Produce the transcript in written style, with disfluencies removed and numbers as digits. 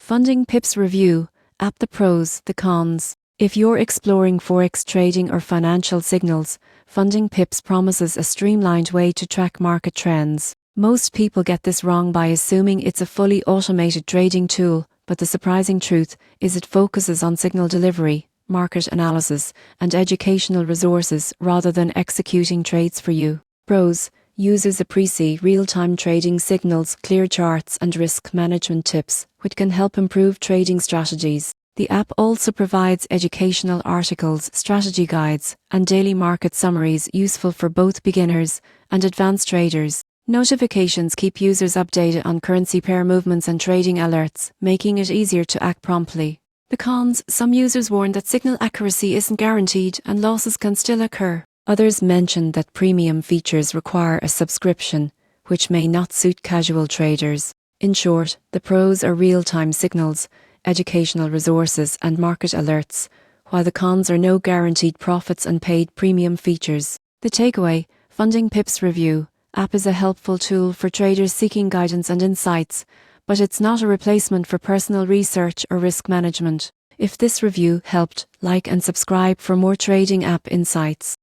Funding Pips Review, app. The pros, the cons. If you're exploring forex trading or financial signals, Funding Pips promises a streamlined way to track market trends. Most people get this wrong by assuming it's a fully automated trading tool, but the surprising truth is it focuses on signal delivery, market analysis, and educational resources rather than executing trades for you. Pros: users appreciate real-time trading signals, clear charts, and risk management tips, which can help improve trading strategies. The app also provides educational articles, strategy guides, and daily market summaries useful for both beginners and advanced traders. Notifications keep users updated on currency pair movements and trading alerts, making it easier to act promptly. The cons: some users warn that signal accuracy isn't guaranteed and losses can still occur. Others mention that premium features require a subscription, which may not suit casual traders. In short, the pros are real-time signals, educational resources, and market alerts, while the cons are no guaranteed profits and paid premium features. The takeaway: Funding Pips Review app is a helpful tool for traders seeking guidance and insights, but it's not a replacement for personal research or risk management. If this review helped, like and subscribe for more trading app insights.